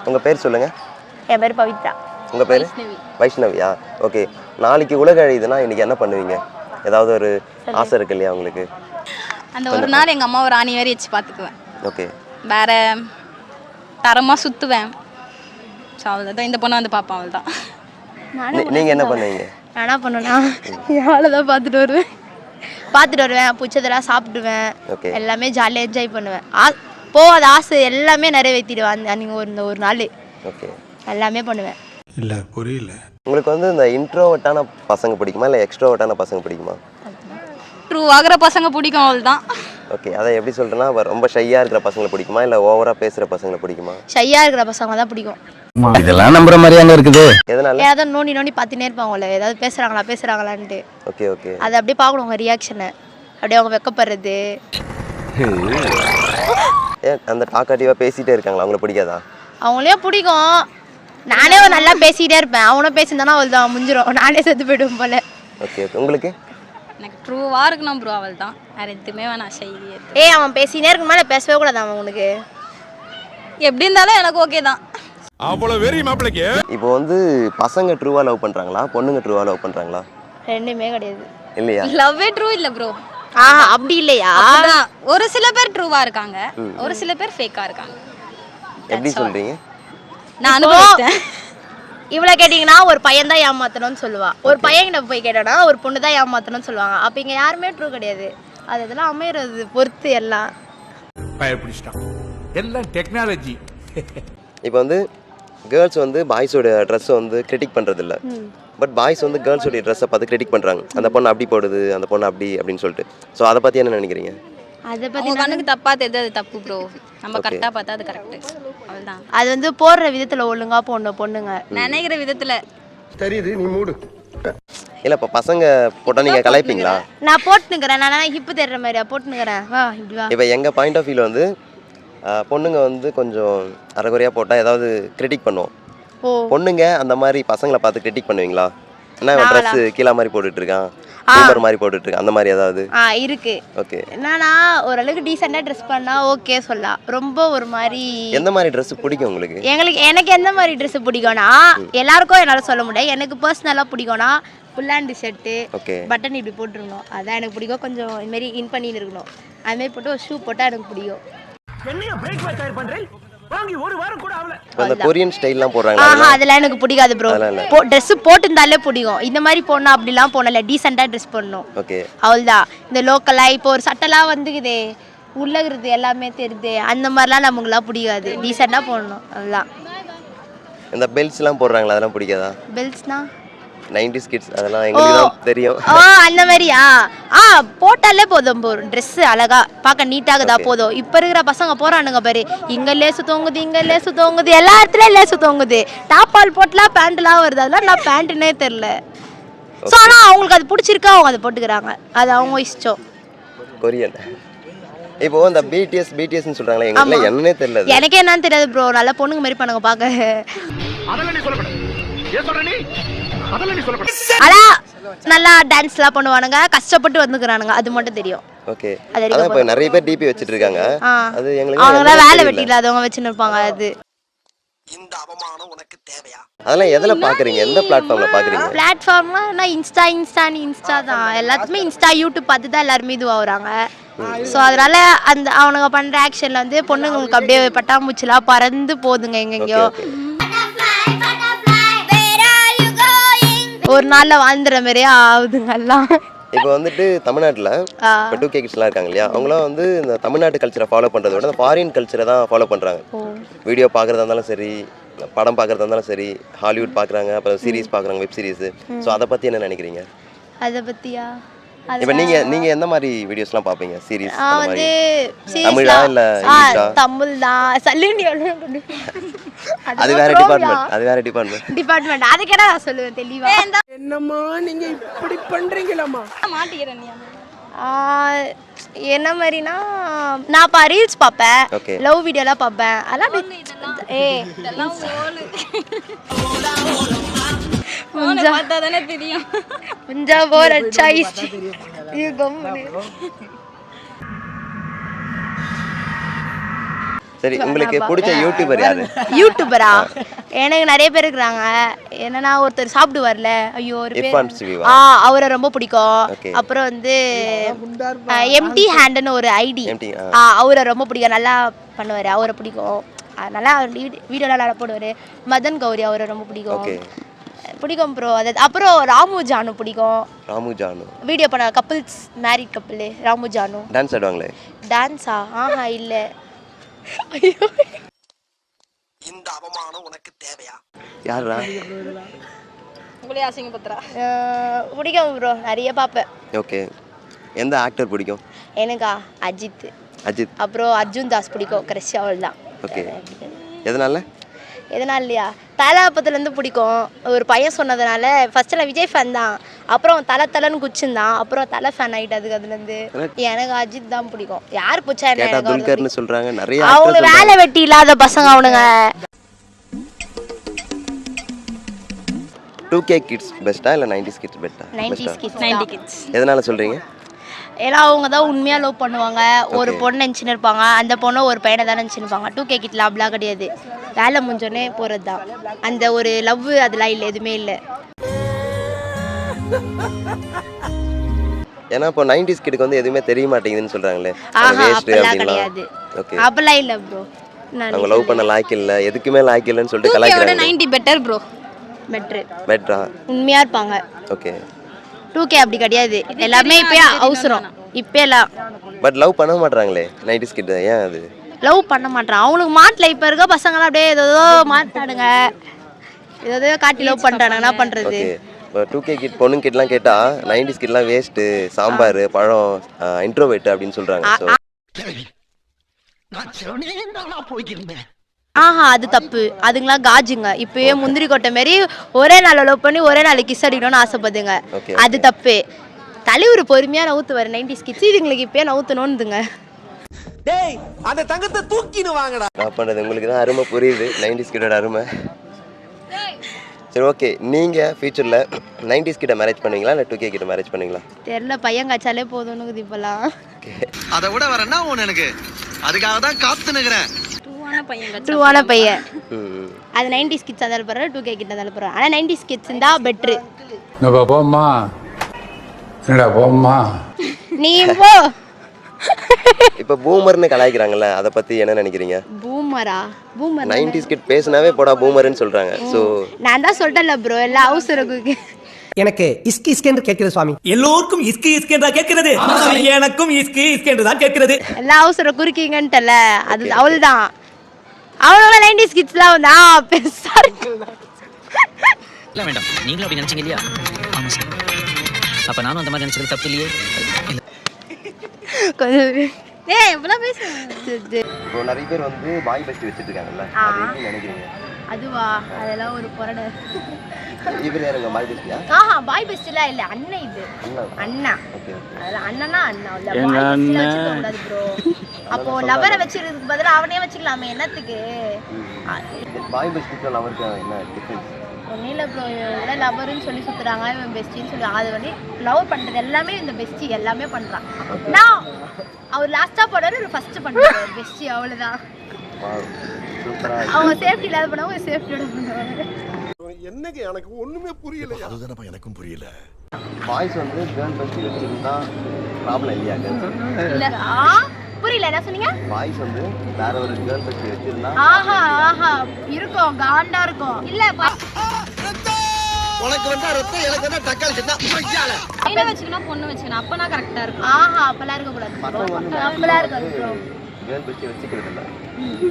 உங்கள் பேர் சொல்லுங்கள். என் பேர் பவித்ரா. உங்கள் பேர்? வைஷ்ணவியா? ஓகே. நாளைக்கு உலக அழியுதுன்னா இன்றைக்கி என்ன பண்ணுவீங்க? ஏதாவது ஒரு ஆசை இருக்கு இல்லையா உங்களுக்கு? அந்த ஒரு நாள் எங்கள் அம்மாவை ராணி மாதிரி வச்சு பார்த்துக்குவேன். ஓகே. வேறு தரமாக சுற்றுவேன். ஸோ அவ்வளோதான். இந்த பொண்ணை வந்து பார்ப்பேன், அவள் தான். நீங்கள் என்ன பண்ணுவீங்க? நான் என்ன பண்ணுவேன்னா யாரை தான் பார்த்துட்டு வருவேன், பிடிச்சதெல்லாம் சாப்பிடுவேன், எல்லாமே ஜாலியாக என்ஜாய் பண்ணுவேன். போகாத ஆசை எல்லாமே நிறைவேற்றிடுவேன் அன்றைக்கி ஒரு நாள். ஓகே. எல்லாமே பண்ணுவேன். இல்லை புரியல. உங்களுக்கு வந்து இந்த இன்ட்ரோவர்ட்டான பசங்க பிடிக்குமா இல்லை எக்ஸ்ட்ரோவர்ட்டான பசங்க பிடிக்குமா? ட்ரூ ஆகிற பசங்க பிடிக்கும், அவள் தான். ஓகே. அதை எப்படி சொல்கிறேன்னா ரொம்ப ஷையாக இருக்கிற பசங்களை பிடிக்குமா இல்லை ஓவராக பேசுகிற பசங்களை பிடிக்குமா? ஷையாக இருக்கிற பசங்க தான் பிடிக்கும். இதெல்லாம் நம்புற மாதிரியாங்க இருக்குது. எதனால? ஏதாவது நோண்டி பார்த்துனே இருப்பாங்கல்ல, ஏதாவது பேசுகிறாங்களான்ட்டு. Okay okay. அதை அப்படியே பார்க்கணும் உங்கள் ரியாக்ஷனை, அப்படியே அவங்க வெக்கப்படுறது. அந்த டாக்காட்டிவாக பேசிகிட்டே இருக்காங்களா, அவங்கள பிடிக்காதா? அவங்களே பிடிக்கும். நானே நல்லா பேசிகிட்டே இருப்பேன், அவனும் பேசியிருந்தானா அவள் தான் முடிஞ்சிடும், நானே செத்து போய்டுவேன் போல. Okay okay. உங்களுக்கு? எனக்கு ட்ரூவாக இருக்கணும் ப்ரோ, அவள் தான். வேறு எதுவுமே வேணாம். ஷைலியே அவன் பேசினே இருக்கும் மேலே பேசவே கூடாது. அவன் உனக்கு எப்படி இருந்தாலும் எனக்கு ஓகே தான். அவ்வளோ வெறி மாப்பிளைக்கு. இப்போ வந்து பசங்க ட்ரூவாக லவ் பண்ணுறாங்களா, பொண்ணுங்க ட்ரூவாக லவ் பண்ணுறாங்களா? ரெண்டுமே கிடையாது. இல்லையா? லவ்வே ட்ரூ இல்லை ப்ரோ. அப்படி இல்லையா? ஒரு சில பேர் ட்ரூவாக இருக்காங்க, ஒரு சில பேர் ஃபேக்காக இருக்காங்க. எப்படி சொல்கிறீங்க? நான் அனுபவிச்சேன். இவ்வளோ கேட்டிங்கன்னா ஒரு பையன் தான் ஏமாத்தணும்னு சொல்லுவா, ஒரு பையன்கிட்ட போய் கேட்டோன்னா ஒரு பொண்ணு தான் ஏமாத்தணும்னு சொல்லுவாங்க. அப்போ இங்கே யாருமே ட்ரூ கிடையாது. அதெல்லாம் அமைகிறது பொறுத்து எல்லாம். எல்லாம் டெக்னாலஜி. இப்போ வந்து கேர்ள்ஸ் வந்து பாய்ஸோட ட்ரெஸ்ஸை வந்து கிரிட்டிக் பண்ணுறதில்ல, பட் பாய்ஸ் வந்து கேர்ள்ஸோடைய ட்ரெஸ்ஸை பார்த்து கிரிட்டிக் பண்ணுறாங்க. அந்த பொண்ணு அப்படி போடுது, அந்த பொண்ணு அப்படி அப்படின்னு சொல்லிட்டு. ஸோ அதை பற்றி என்ன நினைக்கிறீங்க? அதை பற்றி கண்ணுக்கு தப்பாக தெரியுது, அது தப்பு ப்ரோ. நம்ம கரெக்டாக பார்த்தா அது கரெக்டு. அவ்வளோதான். அது வந்து போடுற விதத்தில் ஒழுங்காக போடணும். பொண்ணுங்க நினைக்கிற விதத்தில் தெரியுது, நீ மூடு. இல்லை இப்போ பசங்க போட்டால் நீங்கள் கலாய்ப்பீங்களா? நான் போட்டுனுக்கிறேன், நான் ஹிப்பு தேடுற மாதிரியா போட்டுனுக்கிறேன். வா இப்படி வா. இப்போ எங்கள் பாயிண்ட் ஆஃப் வியூவில் வந்து பொண்ணுங்க வந்து கொஞ்சம் அரைகுறையாக போட்டால் ஏதாவது கிரிட்டிக் பண்ணுவோம். பொண்ணுங்க அந்த மாதிரி பசங்களை பார்த்து கிரிட்டிக் பண்ணுவீங்களா? என்ன ட்ரெஸ் கீழே மாதிரி போட்டுட்ருக்கான், மாதிரி போட்டுட்ருக்கான், அந்த மாதிரி ஏதாவது இருக்கு? ஓகே. என்னன்னா ஓரளவுக்கு டீசெண்டாக ட்ரெஸ் பண்ணால் ஓகே சொல்லலாம். ரொம்ப ஒரு மாதிரி எந்த மாதிரி ட்ரெஸ் பிடிக்கும் உங்களுக்கு? எனக்கு எந்த மாதிரி ட்ரெஸ் பிடிக்கும்னா, எல்லாருக்கும் என்னால் சொல்ல முடியாது. எனக்கு பர்சனலாக பிடிக்கும்னா புல்லாண்டு ஷர்ட்டு, பட்டன் இப்படி போட்டுருக்கணும், அதான் எனக்கு பிடிக்கும். கொஞ்சம் இதுமாரி இன் பண்ணின்னு இருக்கணும். அதுமாரி போட்டு ஒரு ஷூ போட்டால் எனக்கு பிடிக்கும். அந்த கொரியன் ஸ்டைல்லாம் போடுறாங்க, அதெல்லாம் எனக்கு பிடிக்காது ப்ரோ. ட்ரெஸ் போட்டுருந்தாலே பிடிக்கும். இந்த மாதிரி போடணும் அப்படிலாம் போனல, டீசெண்டாக ட்ரெஸ் பண்ணணும். ஓகே. அவ்வளோதான். இந்த லோக்கலாக இப்போ ஒரு சட்டெல்லாம் வந்துக்குது, உள்ளகிறது எல்லாமே தெரியுது, அந்த மாதிரிலாம் நமக்குலாம் பிடிக்காது. டீசெண்டாக போடணும், அதுதான். இந்த பெல்ட்ஸ்லாம் போடுறாங்களா, அதெல்லாம் பிடிக்காதா? பெல்ட்ஸ்னா 90s கிட்ஸ், அதெல்லாம் எங்களுக்கு தான் தெரியும். அந்த மாதிரியா? போட்டாலே போதும், ட்ரெஸ் அழகா பார்க்க நீட்டாகுதா போதும். இப்போ இருக்கிற பசங்க போறானுங்க பாரு, இங்க லேசு தொங்குது, இங்க லேசு தொங்குது, எல்லா இடத்துலயும் லேசு தொங்குது. டாப்பால் போட்டலாம் பேண்ட்லாம் வருது, அதெல்லாம் நான் பேண்ட்டுன்னே தெரியல. ஸோ ஆனால் அவங்களுக்கு அது பிடிச்சிருக்கா, அவங்க அதை போட்டுக்கிறாங்க, அது அவங்க இஷ்டம். கொரியன் இப்போ இந்த பிடிஎஸ்ன்னு சொல்றாங்களே, எங்களுக்கு என்னன்னே தெரியல. எனக்கே என்னன்னு தெரியாது ப்ரோ. நல்லா பொண்ணுங்க மாதிரி பண்ணுங்க பார்க்க. ஆனா நல்லா டான்ஸ்லாம் பண்ணுவானுங்க, கஷ்டப்பட்டு வந்துக்கிறானுங்க, அது மட்டும் தெரியும். ஓகே. அதான் இப்ப நிறைய பேர் டிபி வச்சிட்டு இருக்காங்க, அது எங்களுக்கு அவங்க வேலை வெட்டி இல்லாதவங்க வச்சிட்டு இருப்பாங்க. அது இந்த அவமானம் உனக்கு தேவையா? அதெல்லாம் எதுல பாக்குறீங்க, எந்த பிளாட்ஃபார்ம்ல பாக்குறீங்க? பிளாட்ஃபார்ம்னா நான் இன்ஸ்டா தான். எல்லாத்துமே இன்ஸ்டா யூடியூப் பார்த்து தான் எல்லாருமே இதுவாகுறாங்க. ஸோ அதனால அந்த அவனுங்க பண்ற ஆக்ஷன்ல வந்து பொண்ணுங்களுக்கு அப்படியே பட்டாம்பூச்சிலாம் பறந்து போதுங்க எங்கெங்கயோ. ஒரு நாள்ல வாழ்ந்துற மாதிரியே ஆகுதுங்க எல்லாம். இப்போ வந்துட்டு தமிழ்நாட்டில் இப்போ 2K கிட்ஸ்லாம் இருக்காங்க இல்லையா, அவங்களாம் வந்து இந்த தமிழ்நாட்டு கல்ச்சரை ஃபாலோ பண்ணுறத விட இந்த ஃபாரின் கல்ச்சரை தான் ஃபாலோ பண்ணுறாங்க. வீடியோ பார்க்குறதா இருந்தாலும் சரி, படம் பார்க்குறதா இருந்தாலும் சரி, ஹாலிவுட் பார்க்குறாங்க, அப்புறம் சீரிஸ் பார்க்குறாங்க, வெப் சீரிஸ். ஸோ அதை பற்றி என்ன நினைக்கிறீங்க? அதை பற்றியா? இப்போ நீங்க எந்த மாதிரி வீடியோஸ்லாம் பாப்பீங்க? சீரிஸ் வந்து தமிழா இல்ல இங்கிலீஷா? தமிழ் தான். சல்லுனி அது வேற டிபார்ட்மெண்ட். அது கேட்டா நான் சொல்லுவேன் தெளிவா. என்னம்மா நீங்க இப்படி பண்றீங்களாமா? மாட்டிக்கிறேன். என்ன மாதிரினா நான் ரீல்ஸ் பார்ப்பேன், லவ் வீடியோலாம் பார்ப்பேன். அதெல்லாம் தெரியும். சரி உங்களுக்கு பிடிச்ச யூடியூபர் யாரு? யூடியூபரா? எனக்கு நிறைய பேர் இருக்கிறாங்க. என்னன்னா ஒருத்தர் சாப்பிடுவார்ல, ஐயோ ஒரு பேர் இர்ஃபான் சிவிவா? அவரை ரொம்ப பிடிக்கும். Okay. அப்புறம் வந்து எம்டி ஹேண்டுன்னு ஒரு ஐடி, MT, அவரை ரொம்ப பிடிக்கும். நல்லா பண்ணுவார், அவரை பிடிக்கும். நல்லா வீடியோலாம் நல்லா போடுவார். மதன் கௌரி அவரை ரொம்ப பிடிக்கும். ஓகே. பிடிக்கும் ப்ரோ. அது அப்புறம் ராமு ஜானு பிடிக்கும். ராமு ஜானு வீடியோ பண்ண couples, married couple Ramu Janu. Dance ஆடுவாங்களே? டான்ஸா? ஆஹா இல்லை. இந்த அவமானம் உனக்கு தேவையா? யாரா? உங்களே அசிங்கப்படுத்துறா. பிடிக்கும் ப்ரோ, நிறைய பார்ப்பேன். ஓகே. எந்த ஆக்டர் பிடிக்கும்? எனக்கா அஜித், அஜித். அப்புறம் அர்ஜுன் தாஸ் பிடிக்கும். கிறிஷ் அவள் தான். ஓகே. எதனால? எதனால இல்லையா, தலாப்பத்துலேருந்து பிடிக்கும். ஒரு பையன் சொன்னதுனால ஃபர்ஸ்ட் நான் விஜய் ஃபேன் தான், அப்புறம் தலைன்னு குச்சிருந்தான், அப்புறம் தலை ஃபேன் ஆகிட்டு அதுலேருந்து. எனக்கு அஜித் தான் பிடிக்கும். யார் பிடிச்சா கேட்டா என்ன, துல்கர்னு சொல்றாங்க நிறைய. அவங்க வேலை வெட்டி இல்லாத பசங்க அவனுங்க. 2K கிட்ஸ் பெஸ்ட்டா இல்லை 90s கிட்ஸ் பெஸ்ட்டா? 90s kids 90 kids. எதனால சொல்றீங்க? ஏன்னா அவங்க தான் உண்மையாக லவ் பண்ணுவாங்க. ஒரு பொண்ணு நினச்சின்னு இருப்பாங்க, அந்த பொண்ணு ஒரு பையனை தான் நினச்சின்னு இருப்பாங்க. 2K கிட்ல அப்படிலாம் கிடையாது. வேலை முடிஞ்சோடனே போகிறது தான். அந்த ஒரு லவ் அதெல்லாம் இல்லை, எதுவுமே இல்லை. ஏன்னா இப்போ 90s கிட்க்கு வந்து எதுவுமே தெரிய மாட்டேங்குதுன்னு சொல்றாங்களே, ஆஹா, வேஸ்ட் அப்பெல்லாம் அப்படினா. கிடையாது. ஓகே. அப்பெல்லாம் இல்லை ப்ரோ. அவங்க லவ் பண்ண லாய்க்கு இல்ல, எதுக்குமே லாய்க்கு இல்லன்னு சொல்லிட்டு 2K விட கலாய்க்கறாங்க. 90 பெட்டர் ப்ரோ. பெட்ரு, பெட்டரா? உண்மையாக இருப்பாங்க. ஓகே. 2K அப்படி கிடையாது. எல்லாமே இப்போயே அவசரம் இப்போலாம். பட் லவ் பண்ண மாட்டாங்களே 90s கிட், ஏன் அது? லவ் பண்ண மாட்டான் அவனுக்கு மாட்டில். இப்போ இருக்க பசங்களாம் அப்படியே ஏதோ மாட்டானுங்க, ஏதோ காட்டி லவ் பண்ணுறானுங்க. என்ன பண்ணுறது? ஓகே. இப்போ 2K கிட் பொண்ணுங்க கிட்லாம் கேட்டா 90s கிட்லாம் வேஸ்ட்டு, சாம்பார் பழம், இன்ட்ரோவேட் அப்படின்னு சொல்றாங்க. ஸோ ஆஹா, அது தப்பு. அதுங்களாம் காஜுங்க. இப்பயே முந்திரி கொட்டை மாரி ஒரே நாள் லவ் பண்ணி ஒரே நாள் கிஸ் அடிக்கணும்னு ஆசைப்படுதுங்க. Okay, அது தப்பு. தலைவர் பொறுமையாக நவுத்துவார் 90s கிட்ஸ். இதுங்களுக்கு இப்பயே நவுத்தணும்னுதுங்க. டேய், அந்த தங்கத்தை தூக்கின்னு வாங்கடா. நான் பண்ணுறது உங்களுக்கு தான் அருமை புரியுது, 90s கிட்டோட அருமை. சரி, ஓகே. நீங்கள் ஃபியூச்சரில் 90s கிட்ட மேரேஜ் பண்ணுவீங்களா இல்லை 2K கிட்ட மேரேஜ் பண்ணுவீங்களா? தெரியல, பையன் காய்ச்சாலே போதும்னுக்குது இப்போலாம். அதை விட வரேன்னா ஒன்று எனக்கு அதுக்காக தான் காத்து நிற்கிறேன். ட்ரூவான பையன். ம். அது 90s கிட்ஸ் இருந்தாலும் பரவாயில்ல, 2K கிட்ட இருந்தாலும் பரவாயில்ல. ஆனால் 90s கிட்ஸ் இருந்தால் பெட்ரு. போம்மா, என்னடா போம்மா. நீ போ. இப்போ பூமர்னு கலாய்க்கிறாங்கல்ல, அதை பற்றி என்ன நினைக்கிறீங்க? பூமரா? பூமர் 90s கிட் பேசினாவே போடா பூமர்னு சொல்கிறாங்க. ஸோ நான் தான் சொல்லிட்டேன்ல ப்ரோ, எல்லாம் அவசரக்கு. எனக்கு இஸ்கி இஸ்கென்று கேட்கிறது சுவாமி. எல்லோருக்கும் இஸ்கி இஸ்கென்றா கேட்கிறது, எனக்கும் இஸ்கி இஸ்கென்று தான் கேட்கிறது. எல்லாம் அவசரம் குறுக்கீங்கன்ட்டல, அது அவள்தான். அவளோட 90s கிட்ஸ்லாம் வந்து பெருசா இருக்கு. இல்ல வேண்டாம், நீங்களும் அப்படி நினைச்சீங்க இல்லையா? ஆமா சார். அப்ப நானும் அந்த மாதிரி நினைச்சது தப்பு இல்லையே. கொஞ்சம் இவ்வளோ பேசுறேன். இப்போ நிறைய பேர் வந்து பாய் பெஸ்ட் வச்சுட்டு இருக்காங்கல்ல, அது எப்படி நினைக்கிறீங்க? அதுவா? அதெல்லாம் ஒரு பொறடை. இவர் யாருங்க பாய் பெஸ்டியா? ஆஹா, பாய் பெஸ்ட்லாம் இல்ல, அண்ணன். இது அண்ணா. Okay, okay. அதெல்லாம் அண்ணனா அண்ணா இல்ல, பாய் பெஸ்ட்லாம் வச்சுக்க கூடாது ப்ரோ. அப்போ லவரை வச்சிருக்கிறதுக்கு பதிலா அவனே வச்சுக்கலாமே, என்னத்துக்கு? பாய் பெஸ்டிக்கும் லவருக்கு என்ன டிஃபரன்ஸ்? ஒன்றும் இல்லை ப்ரோ, இவன் லவருன்னு சொல்லி சுற்றுறாங்க, இவன் பெஸ்டின்னு சொல்லி. அது வந்து லவ் பண்ணுறது எல்லாமே இந்த பெஸ்டி எல்லாமே பண்ணுறான். நான் அவர் லாஸ்ட்டாக போடுறாரு, ஒரு ஃபஸ்ட்டு பண்ணுறாரு பெஸ்டி, அவ்வளோதான். அவங்க சேஃப்டி இல்லாத பண்ணவங்க சேஃப்டியோட பண்ணுவாங்க. என்னங்க எனக்கு ஒண்ணுமே புரியல. அதுதானப்பா எனக்கும் புரியல. பாய்ஸ் வந்து கேர்ள் பெஸ்டி வச்சிருந்தா ப்ராப்ளம் இல்லையா? இல்லை, புரியல, என்ன சொன்னீங்க? பாய்ஸ் வந்து வேற ஒரு கேர்ள் பெஸ்டி வச்சிருந்தா ஆஹா ஆஹா இருக்கும், காண்டா இருக்கும். இல்லை, உனக்கு வந்தா ரத்தம், எனக்கு வந்தா தக்காளி சட்னா. பையனை வச்சுக்கணும், பொண்ணு வச்சுக்கணும், அப்பனா கரெக்டாக இருக்கும். ஆஹா, அப்பெல்லாம் இருக்கக்கூடாது. அப்பெல்லாம் இருக்காது ப்ரோ. கேர்ள் பெஸ்டி வச்சுக்கிறது இல்லை,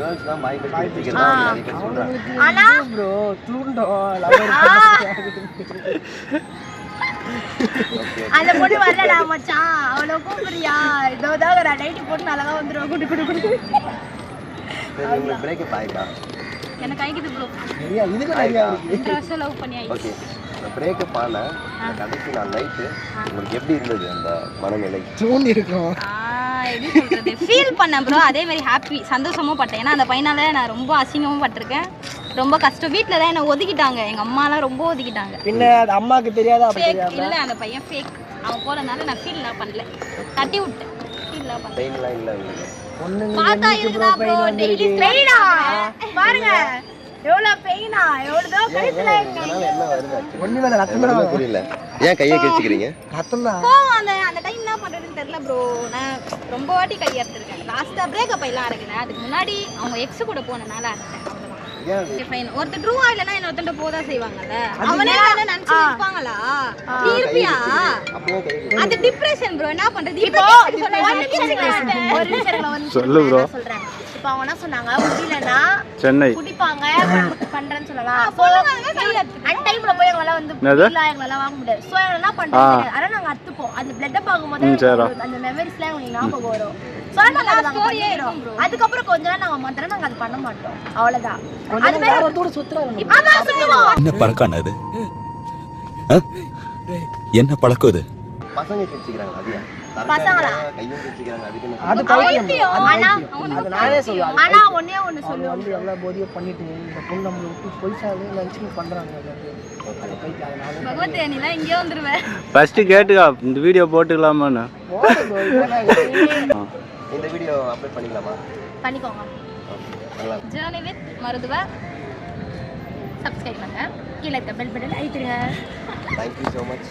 கேர்ள்ஸ் தான் பாய் பெஸ்டி வச்சுக்கிறதா நிறைய பேர் சொல்றாங்க. ஆனா ப்ரோ தூண்டோ அந்த பொண்ணு வரலடா மச்சான், அவளை கூப்பிடுறியா? இதோதாக நான் நைட்டு போட்டு அழகா வந்துடுவோம். குடு குடு குடு. சரி, உங்களுக்கு பிரேக்கப் ஆயிட்டா? எனக்கு ஆகிக்குது ப்ரோ. இதுக்கு நிறையா 2 வருஷம் லவ் பண்ணி ஆயிடுச்சு. ஓகே. பிரேக்கப் ஆன கடைசி நாள் நைட்டு உங்களுக்கு எப்படி இருந்தது அந்த மனநிலை? தூண்டி இருக்கும். எப்படி சொல்றது, ஃபீல் பண்ணேன் ப்ரோ. அதே மாதிரி ஹாப்பி, சந்தோஷமும் பட்டேன். ஏன்னா அந்த பையனால நான் ரொம்ப அசிங்கமும் பட்டிருக்கேன், ரொம்ப கஷ்டம். வீட்டில் தான் என்னை ஒதுக்கிட்டாங்க, எங்கள் அம்மாலாம் ரொம்ப ஒதுக்கிட்டாங்க. பின்ன அது அம்மாவுக்கு தெரியாதா? அப்படி ஃபேக் தெரியாதா? இல்லை, அந்த பையன் ஃபேக். அவன் போனதுனால நான் ஃபீல்லாம் பண்ணல, தட்டி விட்டேன், ஃபீல்லாம் பண்ணல. பெயின்லாம் இல்லை உங்களுக்கு? பார்த்தா இருக்குதா ப்ரோ டெய்லி பெயினா பாருங்க எவ்வளவு பெயினா எவ்வளவு கழுத்துல ஒண்ணுமே புரியல. ஏன் கையை கிழிச்சிக்கிறீங்க? கோவம் அந்த டைம் என்ன பண்றதுன்னு தெரியல ப்ரோ. நான் ரொம்ப வாட்டி கை எடுத்துருக்கேன். லாஸ்டா பிரேக்கப் எல்லாம் அடக்கல. அதுக்கு முன்னாடி அவங்க எக்ஸ் கூட போனனால அடக்கிட்டேன். ஒருத்தர் ட்ரூவா இல்லைன்னா இன்னொருத்தண்ட போதான் செய்வாங்கல்ல. அவனே என்ன நினைச்சு இருப்பாங்களா? நீ இருப்பியா? அது டிப்ரெஷன் ப்ரோ. என்ன பண்றது? இப்போ ஒரு நிமிஷம் சொல்லு ப்ரோ. சொல்றேன். இப்போ அவங்க என்ன சொன்னாங்க, முடியலன்னா சென்னை குடிப்பாங்க பண்றேன்னு சொல்லலாம். அந்த டைம்ல போய் எங்களால வந்து இல்ல எங்களால வாங்க முடியாது. சோ என்ன பண்றது? ஆனா நாங்க அத்துப்போம். அந்த பிளட்ட பாக்கும்போது அந்த மெமரிஸ்லாம் உங்களுக்கு ஞாபகம் வரும். சோ நாங்க அத பண்ணிரோம். அதுக்கப்புறம் கொஞ்ச நாள் நாங்க மாத்தறோம், நாங்க அது பண்ண மாட்டோம். அவ்வளவுதான். அது வேற ஒரு தூர சுத்துறாங்க. ஆமா சுத்துவோம். என்ன பழக்கம் அது? என்ன பழக்கம் இது? பசங்க கிழிச்சிக்கிறாங்க அதியா? பசங்களா? கையும் கிழிச்சிக்கிறாங்க. அதுக்கு அது பைத்தியம். அது நானே சொல்லுவேன். ஆனா ஒண்ணே ஒன்னு சொல்லுவேன். வந்து எவ்வளவு போதியோ பண்ணிட்டு இந்த பொண்ணு நம்மள விட்டு பொய்சாவே நினைச்சு பண்றாங்க. பகவத் நீலாம் இங்கே வந்துருவே. ஃபர்ஸ்ட் கேட்டுக்கா இந்த வீடியோ போட்டுக்கலாமான்னு. இந்த வீடியோ அப்லோட் பண்ணிக்கலாமா? பண்ணிக்கோங்க. ஜர்னி வித் மருதுவ சப்ஸ்கிரைப் பண்ணுங்க. கீழ இருக்க பெல் பட்டன் அழுத்திடுங்க. Thank you so much.